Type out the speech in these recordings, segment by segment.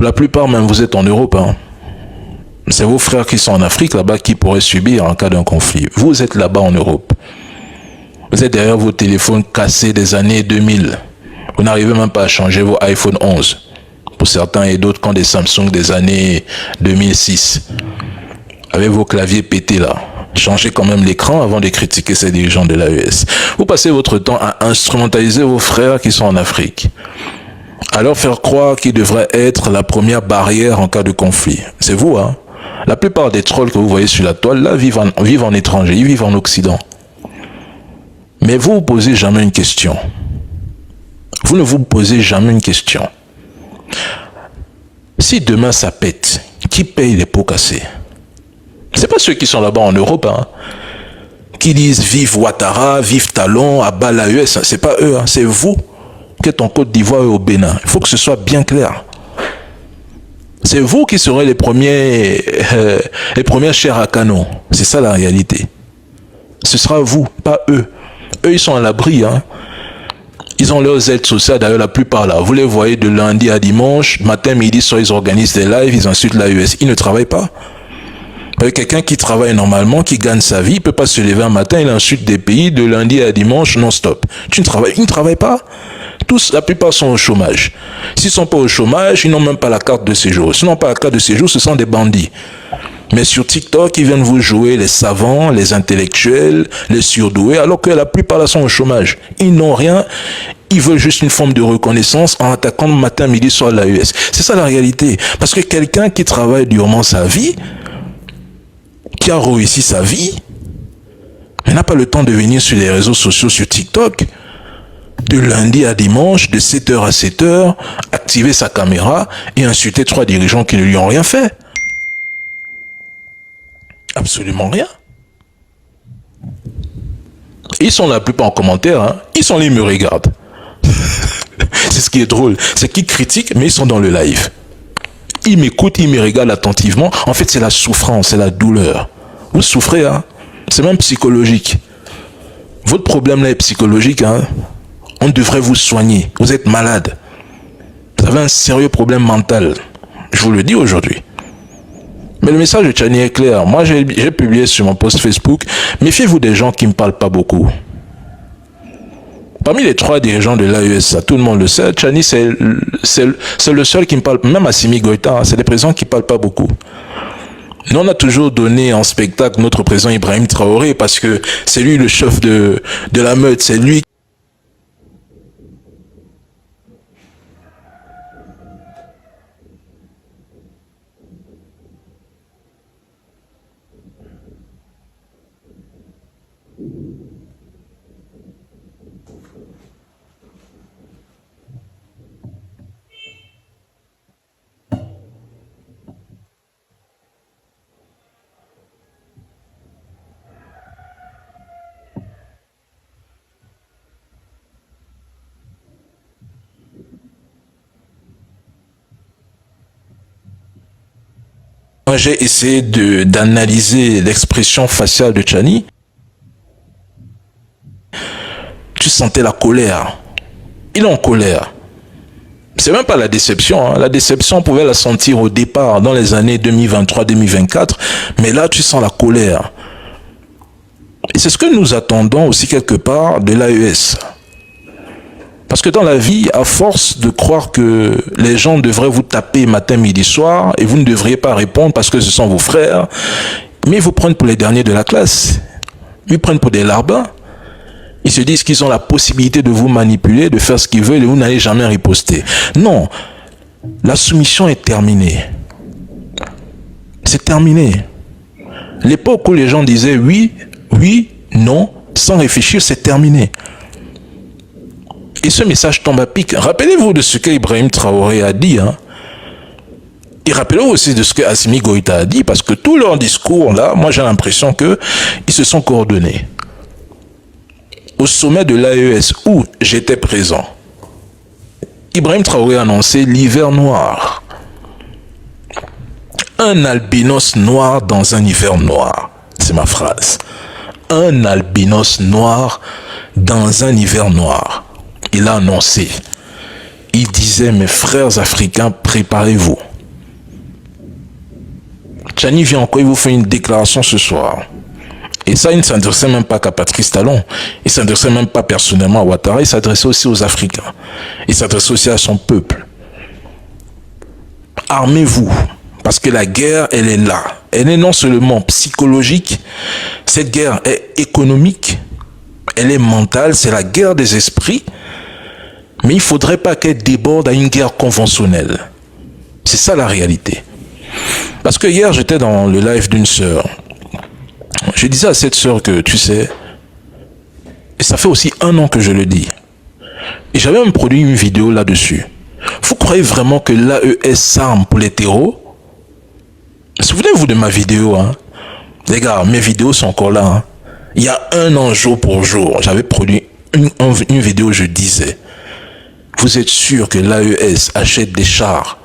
Pour la plupart, même, vous êtes en Europe. Hein. C'est vos frères qui sont en Afrique, là-bas, qui pourraient subir en cas d'un conflit. Vous êtes là-bas en Europe. Vous êtes derrière vos téléphones cassés des années 2000. Vous n'arrivez même pas à changer vos iPhone 11. Pour certains et d'autres, quand des Samsung des années 2006. Avec vos claviers pétés là. Changez quand même l'écran avant de critiquer ces dirigeants de l'AES. Vous passez votre temps à instrumentaliser vos frères qui sont en Afrique. À leur faire croire qu'ils devraient être la première barrière en cas de conflit. C'est vous, hein? La plupart des trolls que vous voyez sur la toile, là, vivent en étranger, ils vivent en Occident. Mais vous ne vous posez jamais une question. Vous ne vous posez jamais une question. Si demain ça pète, qui paye les pots cassés? C'est pas ceux qui sont là-bas en Europe, hein, qui disent vive Ouattara, vive Talon, abat l'AES. C'est pas eux, hein, c'est vous qui êtes en Côte d'Ivoire et au Bénin. Il faut que ce soit bien clair. C'est vous qui serez les premières chairs à canon. C'est ça la réalité. Ce sera vous, pas eux. Eux, ils sont à l'abri, hein. Ils ont leurs aides sociales, d'ailleurs la plupart là. Vous les voyez de lundi à dimanche, matin, midi, soir, ils organisent des lives, ils insultent l'AES. Ils ne travaillent pas. Quelqu'un qui travaille normalement, qui gagne sa vie, il ne peut pas se lever un matin, il insulte des pays de lundi à dimanche non-stop. Ils ne travaillent pas. Tous, la plupart sont au chômage. S'ils ne sont pas au chômage, ils n'ont même pas la carte de séjour. S'ils n'ont pas la carte de séjour, ce sont des bandits. Mais sur TikTok, ils viennent vous jouer les savants, les intellectuels, les surdoués, alors que la plupart là sont au chômage. Ils n'ont rien, ils veulent juste une forme de reconnaissance en attaquant le matin, midi, soir l'AES. C'est ça la réalité. Parce que quelqu'un qui travaille durement sa vie, qui a réussi sa vie, mais n'a pas le temps de venir sur les réseaux sociaux, sur TikTok, de lundi à dimanche, de 7h à 7h, activer sa caméra et insulter 3 dirigeants qui ne lui ont rien fait. Absolument rien. Ils sont la plupart en commentaire, hein. Ils sont là, ils me regardent. C'est ce qui est drôle, c'est qu'ils critiquent, mais ils sont dans le live. Ils m'écoutent, ils me regardent attentivement. En fait, c'est la souffrance, c'est la douleur. Vous souffrez, hein. C'est même psychologique. Votre problème là est psychologique, hein. On devrait vous soigner. Vous êtes malade. Vous avez un sérieux problème mental. Je vous le dis aujourd'hui. Mais le message de Tchani est clair. Moi, j'ai publié sur mon post Facebook, méfiez-vous des gens qui ne me parlent pas beaucoup. Parmi les 3 dirigeants de l'AES, tout le monde le sait, Tchani, c'est le seul qui me parle, même Assimi Goïta, hein, c'est des présidents qui ne parlent pas beaucoup. Nous, on a toujours donné en spectacle notre président Ibrahim Traoré parce que c'est lui le chef de la meute, c'est lui. Moi, j'ai essayé d'analyser l'expression faciale de Tchani. Tu sentais la colère. Il est en colère. C'est même pas la déception. Hein. La déception, on pouvait la sentir au départ, dans les années 2023-2024. Mais là, tu sens la colère. Et c'est ce que nous attendons aussi quelque part de l'AES. Parce que dans la vie, à force de croire que les gens devraient vous taper matin, midi, soir, et vous ne devriez pas répondre parce que ce sont vos frères, mais ils vous prennent pour les derniers de la classe. Ils prennent pour des larbins. Ils se disent qu'ils ont la possibilité de vous manipuler, de faire ce qu'ils veulent, et vous n'allez jamais riposter. Non, la soumission est terminée. C'est terminé. L'époque où les gens disaient oui, oui, non, sans réfléchir, c'est terminé. Et ce message tombe à pic. Rappelez-vous de ce qu'Ibrahim Traoré a dit. Hein. Et rappelez-vous aussi de ce que Assimi Goïta a dit, parce que tout leur discours, là, moi j'ai l'impression qu'ils se sont coordonnés. Au sommet de l'AES où j'étais présent, Ibrahim Traoré a annoncé l'hiver noir. Un albinos noir dans un hiver noir. C'est ma phrase. Un albinos noir dans un hiver noir. Il a annoncé. Il disait, mes frères africains, préparez-vous. Tchani vient encore, il vous fait une déclaration ce soir. Et ça, il ne s'adressait même pas qu'à Patrice Talon. Il ne s'adressait même pas personnellement à Ouattara. Il s'adressait aussi aux Africains. Il s'adressait aussi à son peuple. Armez-vous. Parce que la guerre, elle est là. Elle est non seulement psychologique. Cette guerre est économique. Elle est mentale. C'est la guerre des esprits. Mais il ne faudrait pas qu'elle déborde à une guerre conventionnelle. C'est ça la réalité. Parce que hier, j'étais dans le live d'une sœur. Je disais à cette sœur que, tu sais, et ça fait aussi 1 an que je le dis, et j'avais même produit une vidéo là-dessus. Vous croyez vraiment que l'AES s'arme pour les terreaux? Souvenez-vous de ma vidéo, hein. Les gars, mes vidéos sont encore là, hein. Il y a 1 an, jour pour jour, j'avais produit une vidéo où je disais, vous êtes sûr que l'AES achète des chars?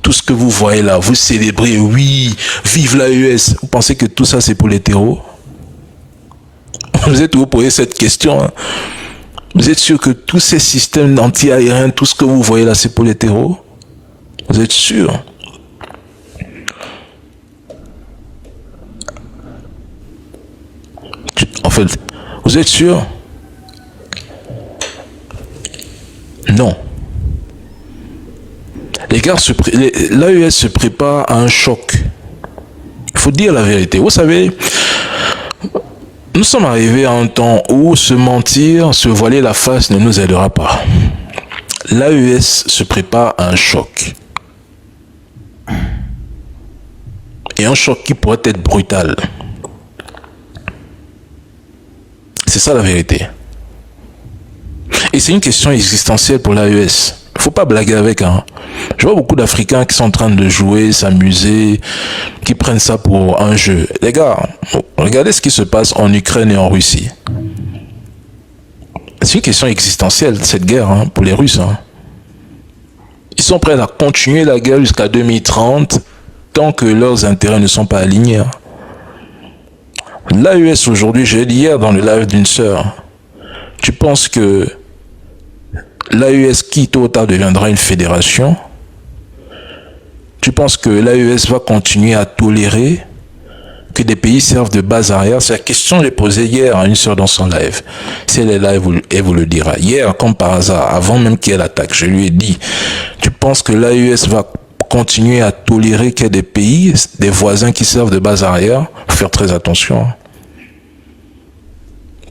Tout ce que vous voyez là, vous célébrez, oui, vive l'AES. Vous pensez que tout ça c'est pour les terreaux? Vous êtes vous posez cette question, hein? Vous êtes sûr que tous ces systèmes anti-aériens, tout ce que vous voyez là, c'est pour les terreaux? Vous êtes sûr? En fait, vous êtes sûr? Non. Les gars, l'AES se prépare à un choc. Il faut dire la vérité. Vous savez, nous sommes arrivés à un temps où se mentir, se voiler la face ne nous aidera pas. L'AES se prépare à un choc. Et un choc qui pourrait être brutal. C'est ça la vérité. Et c'est une question existentielle pour l'AES. Il ne faut pas blaguer avec, hein. Je vois beaucoup d'Africains qui sont en train de jouer, s'amuser, qui prennent ça pour un jeu. Les gars, regardez ce qui se passe en Ukraine et en Russie. C'est une question existentielle, cette guerre, hein, pour les Russes. Hein. Ils sont prêts à continuer la guerre jusqu'à 2030, tant que leurs intérêts ne sont pas alignés. Hein. L'AES aujourd'hui, j'ai dit hier dans le live d'une sœur, tu penses que l'AES qui tôt ou tard deviendra une fédération? Tu penses que l'AES va continuer à tolérer que des pays servent de base arrière? C'est la question que j'ai posée hier à une sœur dans son live. Si elle est là, elle vous le dira. Hier, comme par hasard, avant même qu'elle attaque, je lui ai dit, tu penses que l'AES va continuer à tolérer qu'il y ait des pays, des voisins qui servent de base arrière? Il faut faire très attention.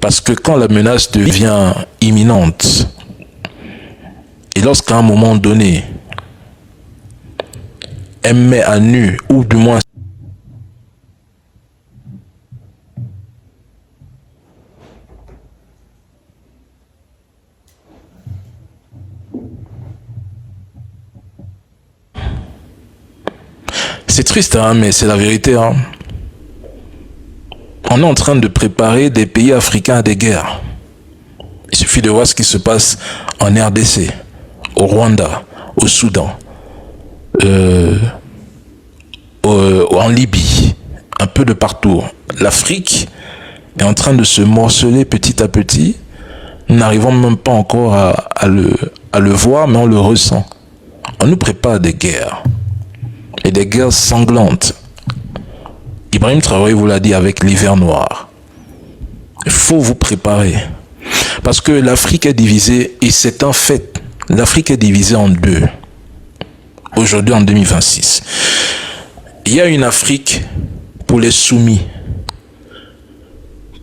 Parce que quand la menace devient imminente, et lorsqu'à un moment donné, elle met à nu, ou du moins c'est triste, hein, mais c'est la vérité. Hein. On est en train de préparer des pays africains à des guerres. Il suffit de voir ce qui se passe en RDC, au Rwanda, au Soudan, en Libye, un peu de partout. L'Afrique est en train de se morceler petit à petit. Nous n'arrivons même pas encore à le voir, mais on le ressent. On nous prépare des guerres. Et des guerres sanglantes. Ibrahim Traoré vous l'a dit avec l'hiver noir. Il faut vous préparer. Parce que l'Afrique est divisée, et c'est un fait. L'Afrique est divisée en deux. Aujourd'hui, en 2026. Il y a une Afrique pour les soumis,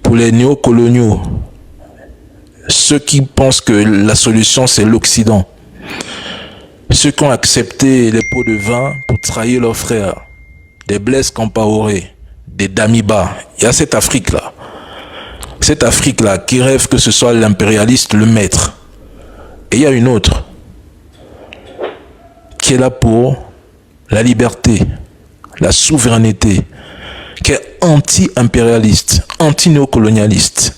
pour les néocoloniaux, ceux qui pensent que la solution c'est l'Occident, ceux qui ont accepté les pots de vin pour trahir leurs frères, des Blaise Compaoré, des Damiba. Il y a cette Afrique-là. Cette Afrique-là qui rêve que ce soit l'impérialiste le maître. Et il y a une autre qui est là pour la liberté, la souveraineté, qui est anti-impérialiste, anti-néocolonialiste,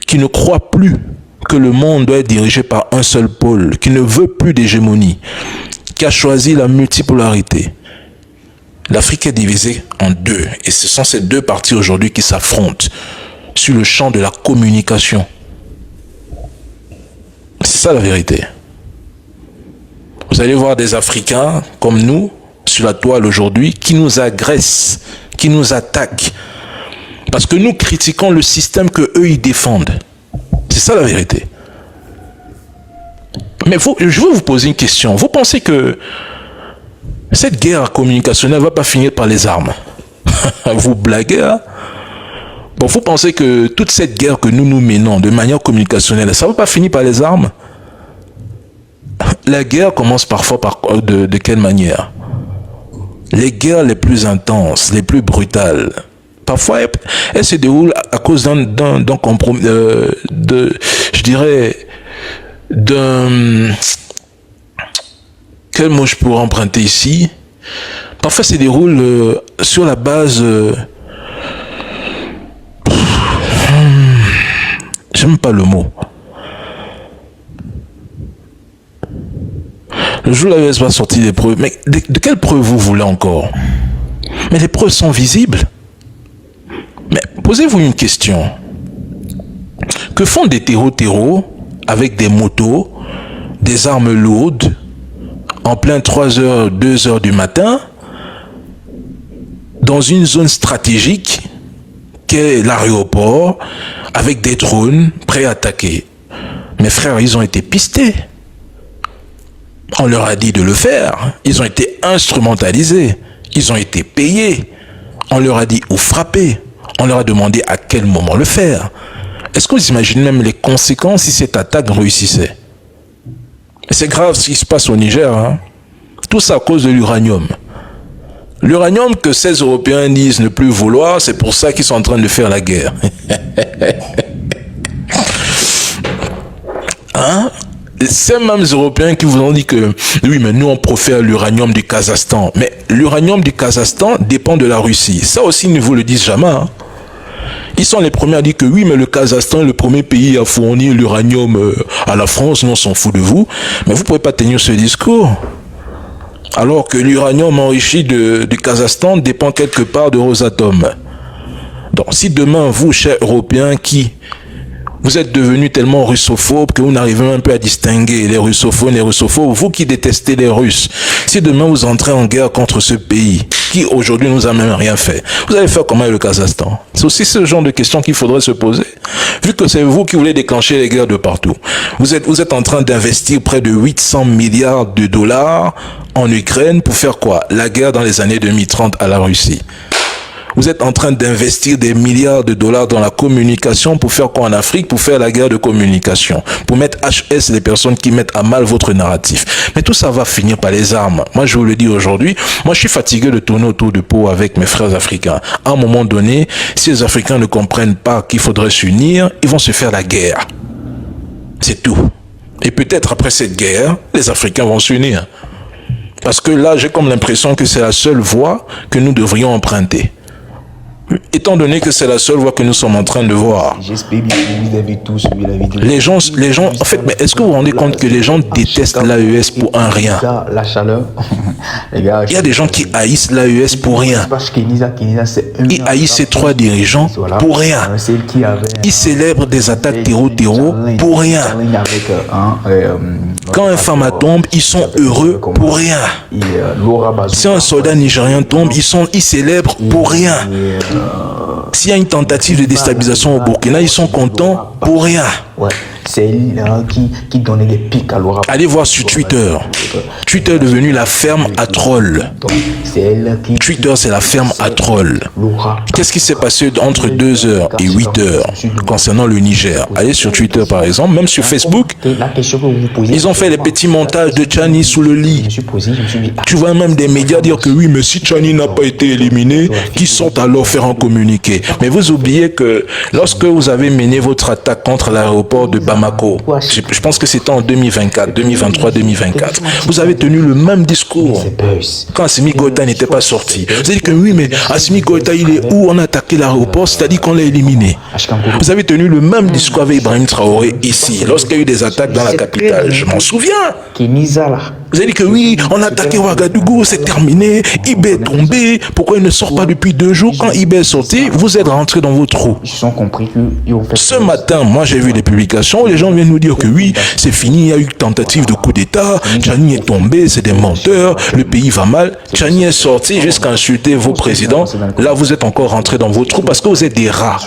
qui ne croit plus que le monde doit être dirigé par un seul pôle, qui ne veut plus d'hégémonie, qui a choisi la multipolarité. L'Afrique est divisée en deux, et ce sont ces deux parties aujourd'hui qui s'affrontent sur le champ de la communication. C'est ça la vérité. Vous allez voir des Africains comme nous sur la toile aujourd'hui qui nous agressent, qui nous attaquent. Parce que nous critiquons le système que eux ils défendent. C'est ça la vérité. Mais je veux vous poser une question. Vous pensez que cette guerre communicationnelle ne va pas finir par les armes? Vous blaguez, hein? Bon, vous pensez que toute cette guerre que nous menons de manière communicationnelle, ça ne va pas finir par les armes? La guerre commence parfois de quelle manière? Les guerres les plus intenses, les plus brutales, parfois elles se déroulent à cause d'un compromis, quel mot je pourrais emprunter ici? Parfois se déroule sur la base j'aime pas le mot. Le jour où la US va sortir des preuves, mais de quelles preuves vous voulez encore? Mais les preuves sont visibles. Mais posez-vous une question. Que font des terreaux avec des motos, des armes lourdes, en plein 3h, 2h du matin, dans une zone stratégique qu'est l'aéroport, avec des drones prêts à attaquer? Mes frères, ils ont été pistés. On leur a dit de le faire. Ils ont été instrumentalisés. Ils ont été payés. On leur a dit où frapper. On leur a demandé à quel moment le faire. Est-ce que vous imaginez même les conséquences si cette attaque réussissait? C'est grave ce qui se passe au Niger. Hein? Tout ça à cause de l'uranium. L'uranium que ces Européens disent ne plus vouloir, c'est pour ça qu'ils sont en train de faire la guerre. Hein? Ces mêmes Européens qui vous ont dit que oui, mais nous on profère l'uranium du Kazakhstan. Mais l'uranium du Kazakhstan dépend de la Russie. Ça aussi, ils ne vous le disent jamais. Hein. Ils sont les premiers à dire que oui, mais le Kazakhstan est le premier pays à fournir l'uranium à la France. Nous, on s'en fout de vous. Mais vous ne pouvez pas tenir ce discours. Alors que l'uranium enrichi du Kazakhstan dépend quelque part de Rosatom. Donc, si demain, vous, chers Européens, vous êtes devenus tellement russophobes que vous n'arrivez même pas à distinguer les russophones et les russophobes, vous qui détestez les Russes, si demain vous entrez en guerre contre ce pays, qui aujourd'hui nous a même rien fait, vous allez faire comment avec le Kazakhstan? C'est aussi ce genre de questions qu'il faudrait se poser. Vu que c'est vous qui voulez déclencher les guerres de partout. Vous êtes en train d'investir près de 800 milliards de dollars en Ukraine pour faire quoi? La guerre dans les années 2030 à la Russie. Vous êtes en train d'investir des milliards de dollars dans la communication pour faire quoi en Afrique? Pour faire la guerre de communication. Pour mettre HS les personnes qui mettent à mal votre narratif. Mais tout ça va finir par les armes. Moi, je vous le dis aujourd'hui, moi, je suis fatigué de tourner autour du pot avec mes frères africains. À un moment donné, si les Africains ne comprennent pas qu'il faudrait s'unir, ils vont se faire la guerre. C'est tout. Et peut-être après cette guerre, les Africains vont s'unir. Parce que là, j'ai comme l'impression que c'est la seule voie que nous devrions emprunter. Étant donné que c'est la seule voie que nous sommes en train de voir. Les gens, en fait, mais est-ce que vous vous rendez compte que les gens détestent l'AES pour un rien? Il y a des gens qui haïssent l'AES pour rien. Ils haïssent ces trois dirigeants pour rien. Ils célèbrent des attaques terreau pour rien. Quand un femme tombe, ils sont heureux pour rien. Si un soldat nigérien tombe, ils célèbrent pour rien. S'il y a une tentative de déstabilisation au Burkina, ils sont contents pour rien. C'est elle qui donnait des pics à Laura. Allez voir sur Twitter. Twitter est devenu la ferme à trolls. Twitter, c'est la ferme à trolls. Qu'est-ce qui s'est passé entre 2h et 8h concernant le Niger? Allez sur Twitter, par exemple, même sur Facebook. Ils ont fait les petits montages de Tchani sous le lit. Tu vois même des médias dire que oui, mais si Tchani n'a pas été éliminé, qui sont alors faire un communiqué? Mais vous oubliez que lorsque vous avez mené votre attaque contre l'aéroport de Bamako, je pense que c'était en 2024, 2023, 2024. Vous avez tenu le même discours quand Assimi Goïta n'était pas sorti. Vous avez dit que oui, mais Assimi Goïta, il est où? On a attaqué l'aéroport, c'est-à-dire qu'on l'a éliminé. Vous avez tenu le même discours avec Ibrahim Traoré ici, lorsqu'il y a eu des attaques dans la capitale. Je m'en souviens. Vous avez dit que oui, on a attaqué Ouagadougou, c'est terminé, Ibé est tombé, pourquoi il ne sort pas depuis 2 jours? Quand Ibé est sorti, vous êtes rentré dans vos trous. Ils ont compris qu'ils ont fait... Ce matin, moi j'ai vu des publications où les gens viennent nous dire que oui, c'est fini, il y a eu tentative de coup d'État, Tchani est tombé, c'est des menteurs, le pays va mal. Tchani est sorti jusqu'à insulter vos présidents. Là, vous êtes encore rentré dans vos trous parce que vous êtes des rats.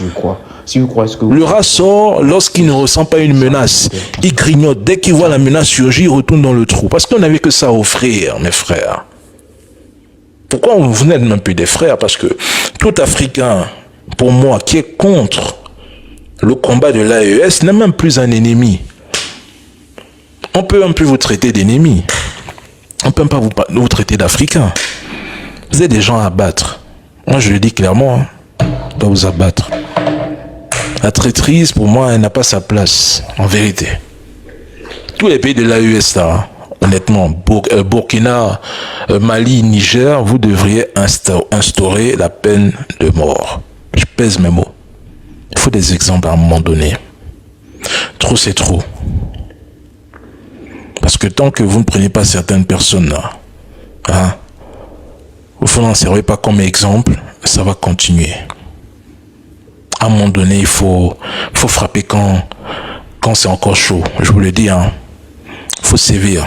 Si vous croyez que le rat sort lorsqu'il ne ressent pas une menace. Il grignote. Dès qu'il voit la menace surgir, il retourne dans le trou. Parce qu'on n'avait que ça à offrir, mes frères. Pourquoi vous n'êtes même plus des frères? Parce que tout Africain, pour moi, qui est contre le combat de l'AES, n'est même plus un ennemi. On peut un peu vous traiter d'ennemi. On ne peut pas vous traiter d'Africain. Vous êtes des gens à abattre. Moi, je le dis clairement, pas vous abattre. La traîtrise, pour moi, elle n'a pas sa place, en vérité. Tous les pays de l'AES, là, honnêtement, Burkina, Mali, Niger, vous devriez instaurer la peine de mort. Je pèse mes mots. Il faut des exemples à un moment donné. Trop, c'est trop. Parce que tant que vous ne prenez pas certaines personnes, là, hein, vous n'en servez pas comme exemple, ça va continuer. À un moment donné, il faut frapper quand c'est encore chaud. Je vous le dis, hein. Il faut sévir.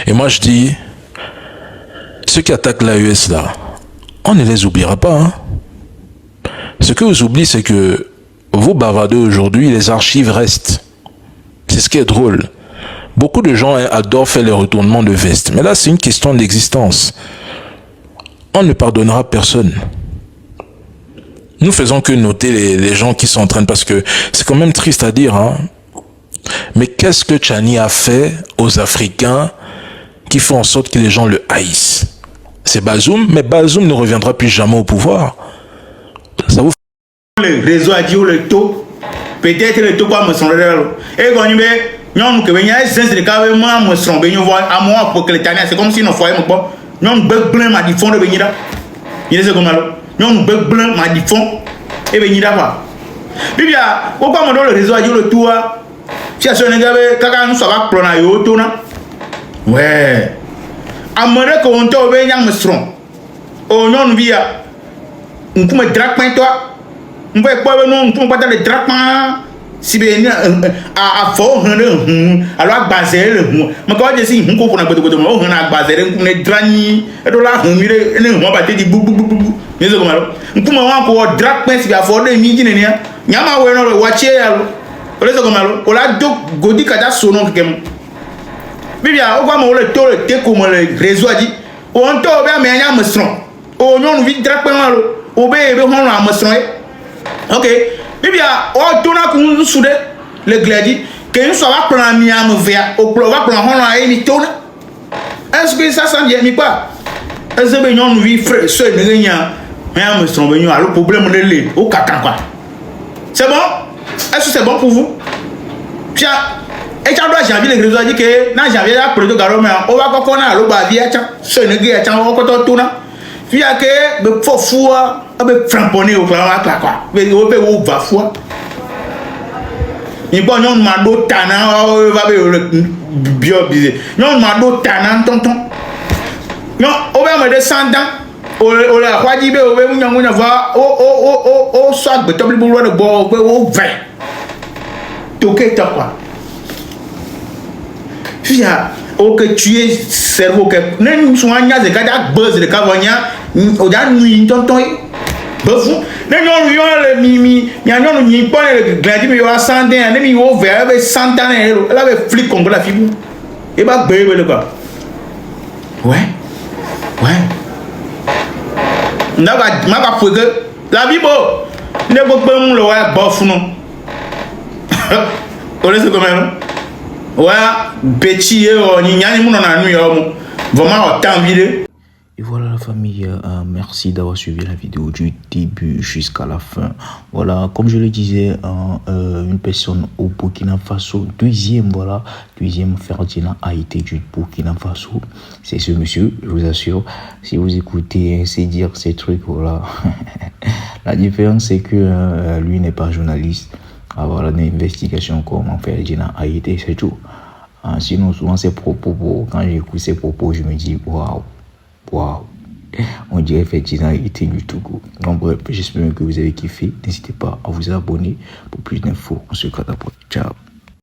Et moi, je dis, ceux qui attaquent l'AES, là, on ne les oubliera pas. Hein. Ce que vous oubliez, c'est que vous bavardez aujourd'hui, les archives restent. C'est ce qui est drôle. Beaucoup de gens adorent faire les retournements de veste. Mais là, c'est une question d'existence. On ne pardonnera personne. Nous faisons que noter les gens qui sont en train parce que c'est quand même triste à dire, hein. Mais qu'est-ce que Tchani a fait aux Africains qui font en sorte que les gens le haïssent? C'est Bazoum, mais Bazoum ne reviendra plus jamais au pouvoir. Ça vous fait... Le réseau a dit le taux, peut-être le taux quoi me semble. Et quand il nous que venir c'est le cas moi me semble bien voir à moi pour que les Tchani c'est comme si nous foyer me pas. Nous blanc m'a dit fond de venir là. Il est comme là. Nous blanc m'a dit fond et venir là. Bibia, pourquoi me donne le réseau a dit le tour? Si à ce négabe kaka nous soit plona yo tona. Ouais. Amere ko on to be nyang mesron. O non via. On peut me draper toi. On peut pas non, on peut pas le draper. Si bien à fort alors baser le mais quand je dis on ko na bodo on na baser on ne drani et do la humire ne mo ba te di bu ne zo malo on peut me ko draper si bien fort de mi ni ne nyama we no wache yalo o le zo malo o la do godi kada sono kem bibia o kwa mo le to le te ko mo le réseau a dit on to be me nya mesron o non vi draper malo o be hon na mesron OK bibia o to na ku sude le gladi que nous soit prendre mi am via o va prendre hon na e ni to na est-ce que ça vient mi pas est-ce que non vi frère so ne nya mais am mesron be alors problème de le o kaka quoi c'est bon est-ce que c'est bon pour vous Pia et tu dois janvier le réseau a dit que na janvier la projet garo mais on va encore na lo ba via cha so ne ge cha o ko to na via que be fofua be framponner au plan là quoi mais on peut ou va foi ni bon non ma do tana va be bio bizé non ma do tana tonton non on va me descendre o la kwa di be o be munya va o soit be table bu lo de bo o 20 toqué ta quoi via o que tu es cerveau que nem soanya ze kada buzz de kavonya o da nuit tonton befu ne non yo le mi ya non ni pas le gladi me yo ascendé ne mi o ver be santana elle be flic comme la fibu et ba bebe le quoi ouais ndaga ma ba fugue la bibo ne bo gbem lo wa bofu no o le se comme ouais petit ni nyani mu na nu yo mu vraiment autant vide. Et voilà la famille, merci d'avoir suivi la vidéo du début jusqu'à la fin. Voilà, comme je le disais, une personne au Burkina Faso, deuxième Ferdinand a été du Burkina Faso. C'est ce monsieur, je vous assure. Si vous écoutez, c'est dire ces trucs, voilà. La différence, c'est que lui n'est pas journaliste. Avoir une investigation comme Ferdinand a été, c'est tout. Sinon, souvent, ces propos, quand j'écoute ces propos, je me dis, waouh, waouh. On dirait effectivement qu'il était du Togo. Donc bref, j'espère que vous avez kiffé. N'hésitez pas à vous abonner pour plus d'infos. On se capte après. Ciao.